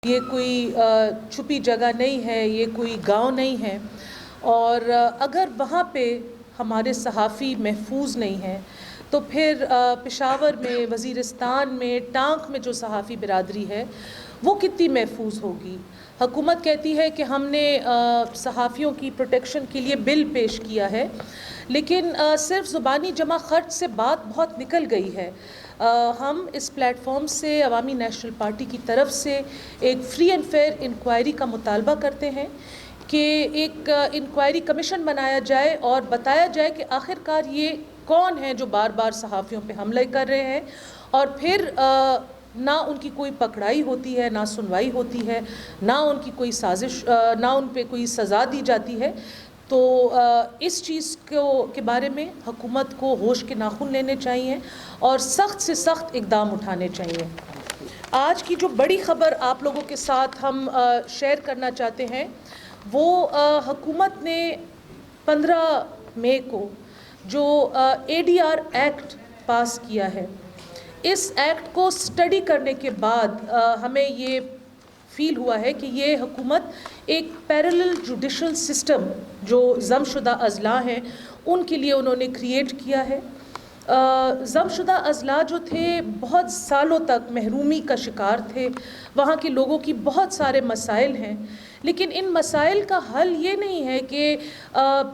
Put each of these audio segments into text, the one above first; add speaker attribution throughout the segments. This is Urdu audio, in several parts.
Speaker 1: یہ کوئی چھپی جگہ نہیں ہے، یہ کوئی گاؤں نہیں ہے، اور اگر وہاں پہ ہمارے صحافی محفوظ نہیں ہیں تو پھر پشاور میں، وزیرستان میں، ٹانک میں جو صحافی برادری ہے وہ کتنی محفوظ ہوگی؟ حکومت کہتی ہے کہ ہم نے صحافیوں کی پروٹیکشن کے لیے بل پیش کیا ہے، لیکن صرف زبانی جمع خرچ سے بات بہت نکل گئی ہے۔ ہم اس پلیٹ فارم سے عوامی نیشنل پارٹی کی طرف سے ایک فری اینڈ فیئر انکوائری کا مطالبہ کرتے ہیں کہ ایک انکوائری کمیشن بنایا جائے اور بتایا جائے کہ آخر کار یہ کون ہیں جو بار بار صحافیوں پہ حملے کر رہے ہیں، اور پھر نہ ان کی کوئی پکڑائی ہوتی ہے، نہ سنوائی ہوتی ہے، نہ ان کی کوئی سازش، نہ ان پہ کوئی سزا دی جاتی ہے۔ تو اس چیز کے بارے میں حکومت کو ہوش کے ناخن لینے چاہیے اور سخت سے سخت اقدام اٹھانے چاہیے۔ آج کی جو بڑی خبر آپ لوگوں کے ساتھ ہم شیئر کرنا چاہتے ہیں وہ حکومت نے 15 مئی کو جو ADR ایکٹ پاس کیا ہے، اس ایکٹ کو اسٹڈی کرنے کے بعد ہمیں یہ فیل ہوا ہے کہ یہ حکومت ایک پیرلل جوڈیشل سسٹم جو ضم شدہ اضلاع ہیں ان کے لیے انہوں نے کریٹ کیا ہے۔ ضم شدہ اضلاع جو تھے بہت سالوں تک محرومی کا شکار تھے، وہاں کے لوگوں کی بہت سارے مسائل ہیں، لیکن ان مسائل کا حل یہ نہیں ہے کہ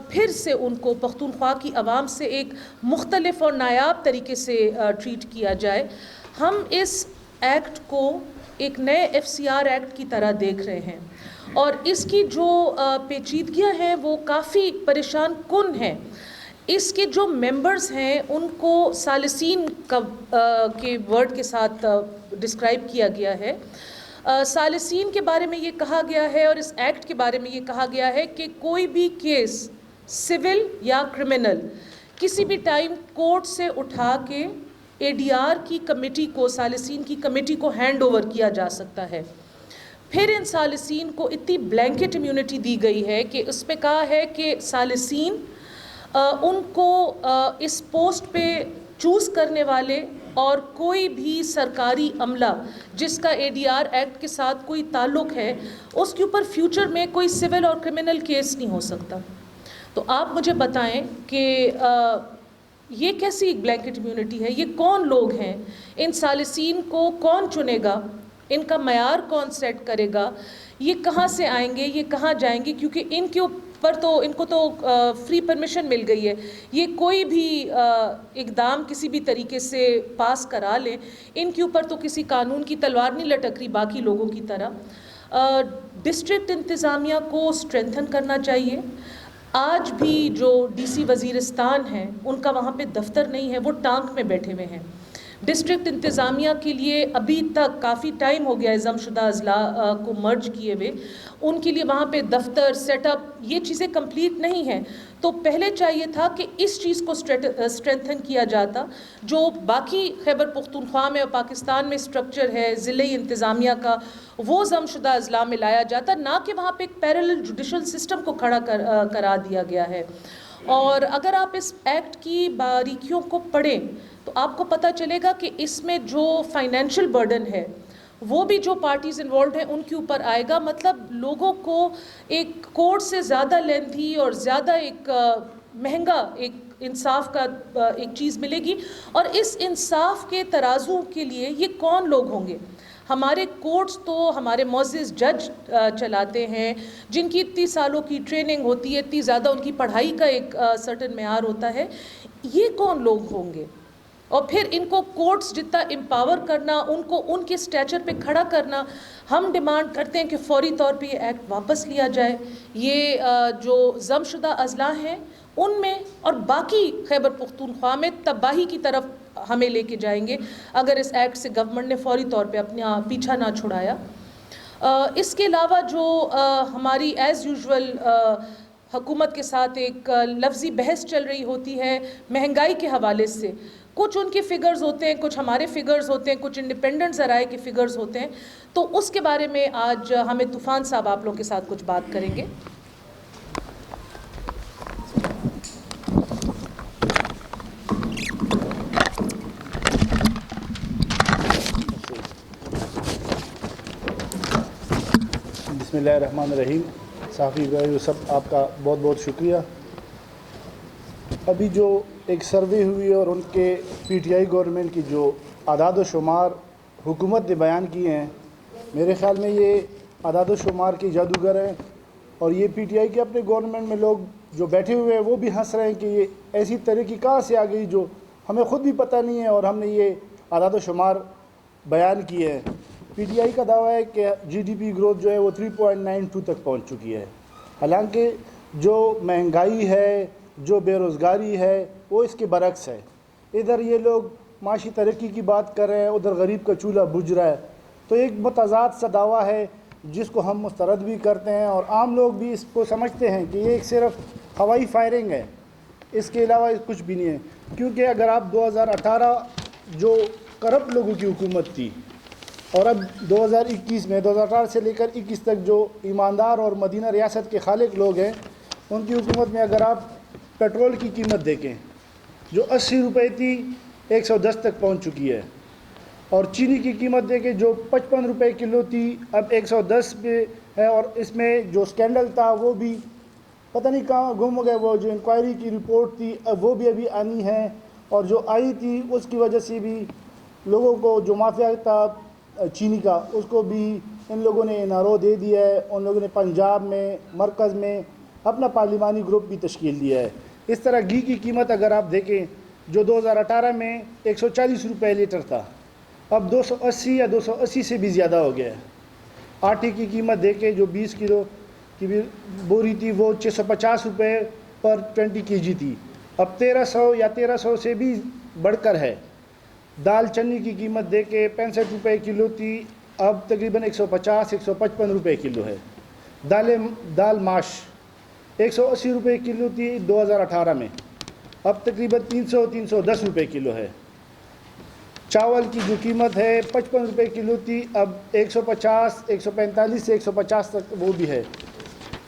Speaker 1: پھر سے ان کو پختونخوا کی عوام سے ایک مختلف اور نایاب طریقے سے ٹریٹ کیا جائے۔ ہم اس ایکٹ کو ایک نئے FCR ایکٹ کی طرح دیکھ رہے ہیں، اور اس کی جو پیچیدگیاں ہیں وہ کافی پریشان کن ہیں۔ اس کے جو ممبرز ہیں ان کو ثالثین کے ورڈ کے ساتھ ڈسکرائب کیا گیا ہے۔ ثالثین کے بارے میں یہ کہا گیا ہے، اور اس ایکٹ کے بارے میں یہ کہا گیا ہے کہ کوئی بھی کیس سول یا کرمنل کسی بھی ٹائم کورٹ سے اٹھا کے ADR کی کمیٹی کو، ثالثین کی کمیٹی کو ہینڈ اوور کیا جا سکتا ہے۔ پھر ان ثالثین کو اتنی بلینکٹ امیونٹی دی گئی ہے کہ اس میں کہا ہے کہ ثالثین ان کو اس پوسٹ پہ چوز کرنے والے اور کوئی بھی سرکاری عملہ جس کا ADR ایکٹ کے ساتھ کوئی تعلق ہے اس کے اوپر فیوچر میں کوئی سول اور کرمنل کیس نہیں ہو سکتا۔ تو آپ مجھے بتائیں کہ یہ کیسی بلینکٹ امیونٹی ہے؟ یہ کون لوگ ہیں؟ ان ثالثین کو کون چنے گا؟ ان کا معیار کون سیٹ کرے گا؟ یہ کہاں سے آئیں گے؟ یہ کہاں جائیں گے؟ کیونکہ ان کے اوپر تو ان کو تو فری پرمیشن مل گئی ہے، یہ کوئی بھی اقدام کسی بھی طریقے سے پاس کرا لیں، ان کے اوپر تو کسی قانون کی تلوار نہیں لٹک رہی باقی لوگوں کی طرح۔ ڈسٹرکٹ انتظامیہ کو اسٹرینتھن کرنا چاہیے۔ آج بھی جو DC وزیرستان ہیں ان کا وہاں پہ دفتر نہیں ہے، وہ ٹانک میں بیٹھے ہوئے ہیں۔ ڈسٹرکٹ انتظامیہ کے لیے ابھی تک کافی ٹائم ہو گیا ہے ضم شدہ اضلاع کو مرج کیے ہوئے، ان کے لیے وہاں پہ دفتر سیٹ اپ یہ چیزیں کمپلیٹ نہیں ہیں۔ تو پہلے چاہیے تھا کہ اس چیز کو اسٹرینتھن کیا جاتا، جو باقی خیبر پختونخوا میں اور پاکستان میں اسٹرکچر ہے ضلعی انتظامیہ کا، وہ ضم شدہ اضلاع میں لایا جاتا، نہ کہ وہاں پہ ایک پیرلل جوڈیشل سسٹم کو کھڑا کرا دیا گیا ہے۔ اور اگر آپ اس ایکٹ کی باریکیوں کو پڑھیں تو آپ کو پتہ چلے گا کہ اس میں جو فائنینشیل برڈن ہے وہ بھی جو پارٹیز انوالوڈ ہیں ان کے اوپر آئے گا۔ مطلب لوگوں کو ایک کورٹ سے زیادہ لینتھی اور زیادہ ایک مہنگا ایک انصاف کا ایک چیز ملے گی، اور اس انصاف کے ترازو کے لیے یہ کون لوگ ہوں گے؟ ہمارے کورٹس تو ہمارے معزز جج چلاتے ہیں جن کی اتنی سالوں کی ٹریننگ ہوتی ہے، اتنی زیادہ ان کی پڑھائی کا ایک سرٹن معیار ہوتا ہے۔ یہ کون لوگ ہوں گے؟ اور پھر ان کو کورٹس جتنا امپاور کرنا، ان کو ان کے اسٹیچر پہ کھڑا کرنا۔ ہم ڈیمانڈ کرتے ہیں کہ فوری طور پہ یہ ایکٹ واپس لیا جائے۔ یہ جو ضم شدہ اضلاع ہیں ان میں اور باقی خیبر پختونخوا میں تباہی کی طرف ہمیں لے کے جائیں گے اگر اس ایکٹ سے گورنمنٹ نے فوری طور پہ اپنا پیچھا نہ چھڑایا۔ اس کے علاوہ جو ہماری ایز یوزول حکومت کے ساتھ ایک لفظی بحث چل رہی ہوتی ہے مہنگائی کے حوالے سے، کچھ ان کے فگرز ہوتے ہیں، کچھ ہمارے فگرز ہوتے ہیں، کچھ انڈیپینڈنٹ ذرائع کے فگرز ہوتے ہیں، تو اس کے بارے میں آج ہمیں طوفان صاحب آپ لوگوں کے ساتھ کچھ بات کریں گے۔
Speaker 2: بسم اللہ الرحمن الرحیم. صحافی بھائی سب آپ کا بہت بہت شکریہ. ابھی جو ایک سروے ہوئی اور ان کے پی ٹی آئی گورنمنٹ کی جو اعداد و شمار حکومت نے بیان کیے ہیں, میرے خیال میں یہ اعداد و شمار کی جادوگر ہیں, اور یہ پی ٹی آئی کے اپنے گورنمنٹ میں لوگ جو بیٹھے ہوئے ہیں وہ بھی ہنس رہے ہیں کہ یہ ایسی ترقی کہاں سے آ گئی جو ہمیں خود بھی پتہ نہیں ہے, اور ہم نے یہ اعداد و شمار بیان کیے ہیں. پی ٹی آئی کا دعویٰ ہے کہ جی ڈی پی گروتھ جو ہے وہ 3.92 تک پہنچ چکی ہے, حالانکہ جو مہنگائی ہے, جو بے روزگاری ہے, وہ اس کے برعکس ہے. ادھر یہ لوگ معاشی ترقی کی بات کر رہے ہیں, ادھر غریب کا چولہا بجھ رہا ہے. تو ایک متضاد سا دعویٰ ہے جس کو ہم مسترد بھی کرتے ہیں, اور عام لوگ بھی اس کو سمجھتے ہیں کہ یہ ایک صرف ہوائی فائرنگ ہے, اس کے علاوہ کچھ بھی نہیں ہے. کیونکہ اگر آپ 2018 جو کرپٹ لوگوں کی حکومت تھی, اور اب 2021 میں 2018 سے لے کر 21 تک جو ایماندار اور مدینہ ریاست کے خالق لوگ ہیں, ان کی حکومت میں اگر آپ پیٹرول کی قیمت دیکھیں جو 80 روپے تھی 110 تک پہنچ چکی ہے, اور چینی کی قیمت دیکھیں جو 55 روپے کلو تھی اب 110 پہ ہے, اور اس میں جو سکینڈل تھا وہ بھی پتہ نہیں کہاں گم ہو گئے. وہ جو انکوائری کی رپورٹ تھی وہ بھی ابھی آنی ہے, اور جو آئی تھی اس کی وجہ سے بھی لوگوں کو جو مافیا تھا چینی کا اس کو بھی ان لوگوں نے نارو دے دیا ہے. ان لوگوں نے پنجاب میں مرکز میں اپنا پارلیمانی گروپ بھی تشکیل دیا ہے. اس طرح گھی کی قیمت اگر آپ دیکھیں جو 2018 میں 140 روپے لیٹر تھا, اب 280 یا 280 سے بھی زیادہ ہو گیا ہے. آٹے کی قیمت دیکھیں جو 20 کلو کی بوری تھی وہ 650 روپے پر 20 kg تھی, اب 1300 یا 1300 سے بھی بڑھ کر ہے. دال چنی کی قیمت دے کے 65 روپے کلو تھی, اب تقریباً 150-155 روپے کلو ہے. دال ماش 180 روپے کلو تھی 2018 میں, اب تقریباً 300-310 روپے کلو ہے. چاول کی جو قیمت ہے 55 روپے کلو تھی, اب 150-145 سے 150 تک وہ بھی ہے.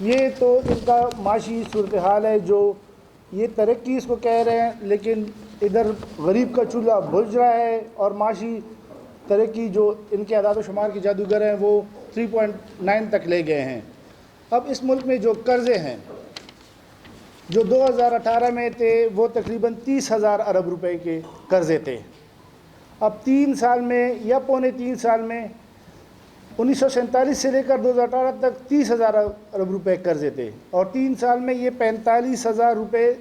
Speaker 2: یہ تو ان کا معاشی صورتحال ہے جو یہ ترقی اس کو کہہ رہے ہیں, لیکن ادھر غریب کا چولہا بجھ رہا ہے, اور معاشی ترقی جو ان کے اعداد و شمار کے جادوگر ہیں وہ 3.9 تک لے گئے ہیں. اب اس ملک میں جو قرضے ہیں جو 2018 میں تھے وہ تقریباً 30,000 ارب روپے کے قرضے تھے. اب 3 سال میں یا پونے 3 سال میں 1947 سے لے کر 2018 تک 30,000 ارب روپے قرضے تھے, اور 3 سال میں یہ 45,000 روپے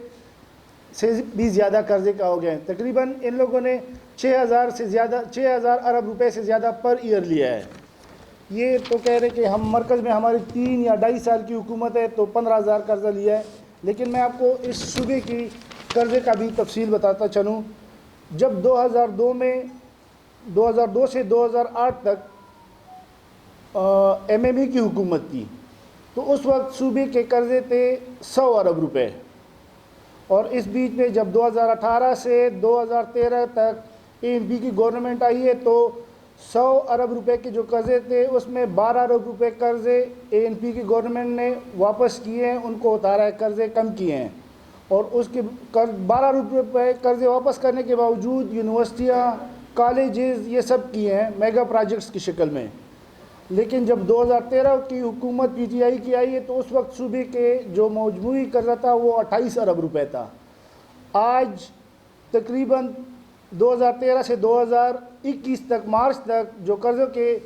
Speaker 2: سے بھی زیادہ قرضے کا ہو گئے ہیں. تقریباً ان لوگوں نے 6,000 ارب روپے سے زیادہ پر ایئر لیا ہے. یہ تو کہہ رہے کہ ہم مرکز میں ہماری 3 یا 2.5 سال کی حکومت ہے تو 15,000 قرضہ لیا ہے, لیکن میں آپ کو اس صوبے کی قرضے کا بھی تفصیل بتاتا چلوں. جب 2002 سے 2008 تک ایم ایم ای کی حکومت تھی تو اس وقت صوبے کے قرضے تھے 100 ارب روپے, اور اس بیچ میں جب 2018 سے 2013 تک اے این پی کی گورنمنٹ آئی ہے تو 100 ارب روپے کے جو قرضے تھے اس میں 12 ارب روپے قرضے اے این پی کی گورنمنٹ نے واپس کیے ہیں, ان کو اتارا ہے, قرضے کم کیے ہیں. اور اس کے 12 ارب روپے قرضے واپس کرنے کے باوجود یونیورسٹیاں, کالجز یہ سب کیے ہیں میگا پروجیکٹس کی شکل میں. لیکن جب 2013 کی حکومت پی ٹی آئی کی آئی ہے تو اس وقت صوبے کے جو مجموعی قرضہ تھا وہ 28 ارب روپے تھا. آج تقریباً 2013 سے 2021 تک مارچ تک جو قرضوں کے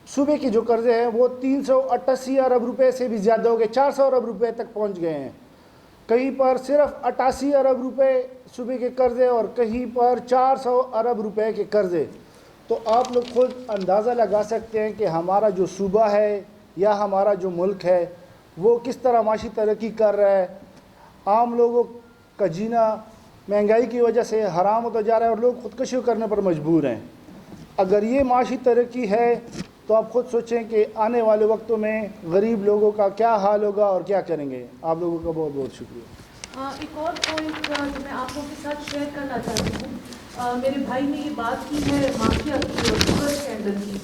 Speaker 2: صوبے کے جو قرضے ہیں وہ 388 ارب روپے سے بھی زیادہ ہو گئے, 400 ارب روپے تک پہنچ گئے ہیں. کہیں پر صرف 88 ارب روپے صوبے کے قرضے اور کہیں پر 400 ارب روپے کے قرضے. تو آپ لوگ خود اندازہ لگا سکتے ہیں کہ ہمارا جو صوبہ ہے یا ہمارا جو ملک ہے وہ کس طرح معاشی ترقی کر رہا ہے. عام لوگوں کا جینا مہنگائی کی وجہ سے حرام ہوتا جا رہا ہے, اور لوگ خودکشی کرنے پر مجبور ہیں. اگر یہ معاشی ترقی ہے تو آپ خود سوچیں کہ آنے والے وقتوں میں غریب لوگوں کا کیا حال ہوگا اور کیا کریں گے. آپ لوگوں کا بہت بہت شکریہ.
Speaker 1: ایک اور پوائنٹ جو میں آپ لوگوں کے ساتھ شیئر کرنا چاہتی ہوں, میرے بھائی نے یہ بات کی ہے مافیا کی اور شوگر اسکینڈل کی,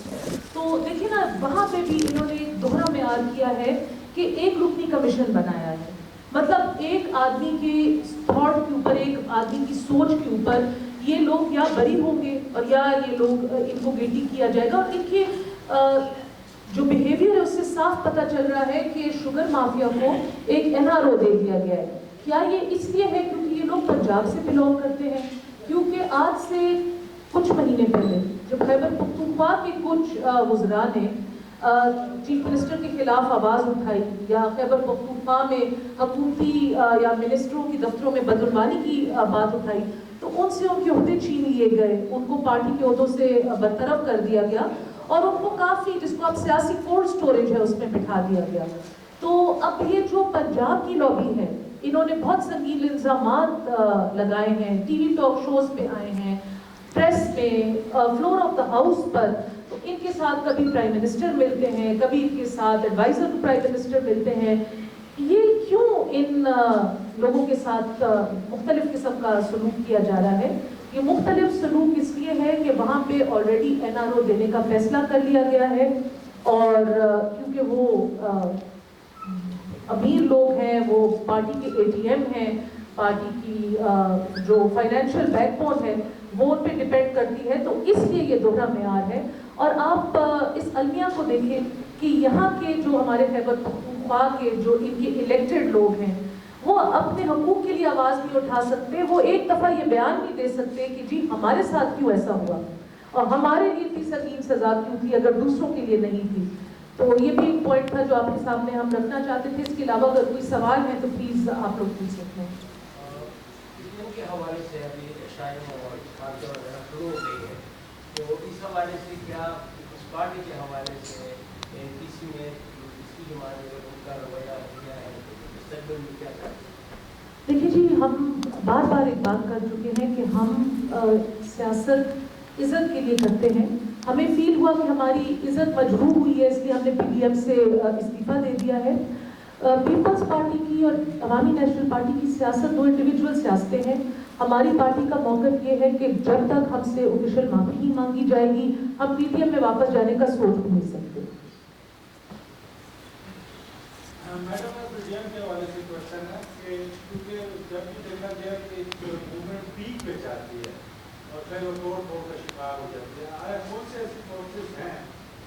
Speaker 1: تو دیکھیے نا وہاں پہ بھی انہوں نے ایک دوہرا معیار کیا ہے کہ 1 رکنی کمیشن بنایا ہے. مطلب ایک آدمی کے تھاٹ کے اوپر, ایک آدمی کی سوچ کے اوپر یہ لوگ یا بری ہوں گے اور یا یہ لوگ ان کو گلٹی کیا جائے گا, اور ان کے جو بیہیویئر ہے اس سے صاف پتہ چل رہا ہے کہ شوگر مافیا کو ایک NRO دے دیا گیا ہے. کیا یہ اس لیے ہے کیونکہ یہ لوگ پنجاب سے بلونگ کرتے ہیں؟ کیونکہ آج سے کچھ مہینے پہلے جب خیبر پختونخوا کے کچھ وزراء نے چیف منسٹر کے خلاف آواز اٹھائی یا خیبر پختونخوا میں حکومتی یا منسٹروں کی دفتروں میں بدعنوانی کی بات اٹھائی تو ان سے ان کے عہدے چھین لیے گئے, ان کو پارٹی کے عہدوں سے برطرف کر دیا گیا اور ان کو کافی, جس کو اب سیاسی کولڈ سٹوریج ہے, اس میں بٹھا دیا گیا. تو اب یہ جو پنجاب کی لابی ہے, انہوں نے بہت سنگین الزامات لگائے ہیں, ٹی وی ٹاک شوز پہ آئے ہیں, پریس میں, فلور آف دا ہاؤس پر. تو ان کے ساتھ کبھی پرائم منسٹر ملتے ہیں, کبھی ان کے ساتھ ایڈوائزر ٹو پرائم منسٹر ملتے ہیں. یہ کیوں ان لوگوں کے ساتھ مختلف قسم کا سلوک کیا جا رہا ہے؟ یہ مختلف سلوک اس لیے ہے کہ وہاں پہ آلریڈی NRO دینے کا فیصلہ کر لیا گیا ہے, اور کیونکہ وہ امیر لوگ ہیں, وہ پارٹی کے ATM ہیں, پارٹی کی جو فائنینشیل بیک بون ہے وہ ان پہ ڈپینڈ کرتی ہے, تو اس لیے یہ دوہرا معیار ہے. اور آپ اس المیہ کو دیکھیں کہ یہاں کے جو ہمارے خیبر پختونخوا کے جو ان کے الیکٹڈ لوگ ہیں, وہ اپنے حقوق کے لیے آواز نہیں اٹھا سکتے, وہ ایک دفعہ یہ بیان نہیں دے سکتے کہ جی ہمارے ساتھ کیوں ایسا ہوا اور ہمارے لیے اتنی سنگین سزا کیوں تھی اگر دوسروں کے لیے نہیں تھی. تو یہ بھی ایک پوائنٹ تھا جو آپ کے سامنے ہم رکھنا چاہتے تھے. اس کے علاوہ اگر کوئی سوال ہے تو پلیز آپ لوگ پوچھ سکتے ہیں.
Speaker 3: کے حوالے سے ابھی شاعروں اور باتیں وغیرہ شروع ہو گئی ہے, تو اس حوالے سے کیا اس پارٹی کے حوالے سے کسی میں اس کی جماعت میں ان کا رویہ کیا ہے, مستقبل میں کیا کرتے ہیں؟
Speaker 1: دیکھیے جی, ہم بار بار ایک بات کر چکے ہیں کہ ہم سیاست عزت کے لیے کرتے ہیں. ہمیں فیل ہوا کہ ہماری عزت مجروح ہوئی ہے, اس لیے ہم نے PDM سے استعفیٰ دے دیا ہے. پیپلز پارٹی کی اور عوامی نیشنل پارٹی کی سیاست دو انڈیویجول سیاستیں ہیں. ہماری پارٹی کا موقف یہ ہے کہ جب تک ہم سے آفیشیل معافی نہیں مانگی جائے گی, ہم PDM میں واپس جانے کا سوچ بھی نہیں سکتے.
Speaker 4: میڈم PDM کے حوالے سے کوشچن ہے کہ کیونکہ جب بھی دیکھا گیا کہ موومنٹ پیک پہ جاتی ہے اور پھر وہ توڑ پھوڑ کا شکار ہو جاتی ہے, آیا کون سے ایسی فورسز ہیں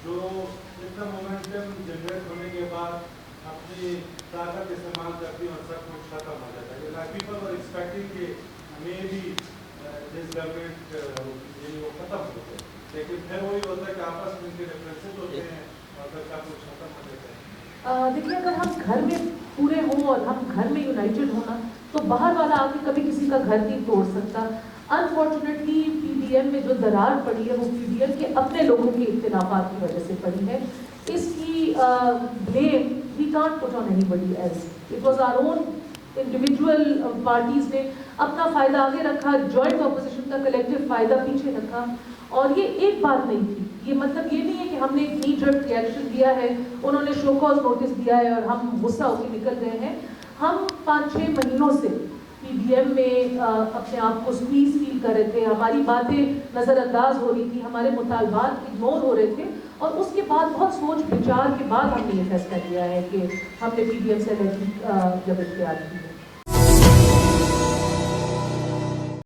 Speaker 4: جو اتنا مومنٹم جنریٹ ہونے کے بعد اپنی طاقت استعمال کرتی ہیں اور سب کچھ ختم ہو جاتا ہے؟ لائک پیپل آر ایکسپیکٹنگ کہ مے بی دس گورنمنٹ وہ ختم ہو جائے, لیکن پھر وہی ہوتا ہے کہ آپس میں ان کے ڈفرینسز ہوتے ہیں اور پھر سب کچھ ختم ہو جاتا ہے.
Speaker 1: دیکھیے, اگر ہم گھر میں پورے ہوں اور ہم گھر میں یونائٹڈ ہونا, تو باہر والا آ کے کبھی کسی کا گھر نہیں توڑ سکتا. انفارچونیٹلی PDM میں جو درار پڑی ہے وہ PDM کے اپنے لوگوں کے اختلافات کی وجہ سے پڑی ہے. اس کی blame we can't put on anybody else. It was our own individual parties نے اپنا فائدہ آگے رکھا, جوائنٹ اپوزیشن کا کلیکٹیو فائدہ پیچھے رکھا. اور یہ ایک بات نہیں تھی, یہ مطلب یہ نہیں ہے کہ ہم نے ایک knee jerk reaction دیا ہے, انہوں نے شو کاز نوٹس دیا ہے اور ہم غصہ ہو کے نکل گئے ہیں. ہم 5-6 مہینوں سے PDM میں اپنے آپ کو سکویز فیل کر رہے تھے, ہماری باتیں نظر انداز ہو رہی تھی, ہمارے مطالبات اگنور ہو رہے تھے, اور اس کے بعد بہت سوچ بچار کے بعد ہم نے یہ فیصلہ کیا ہے کہ ہم نے PDM سے جب اختیار کی ہے.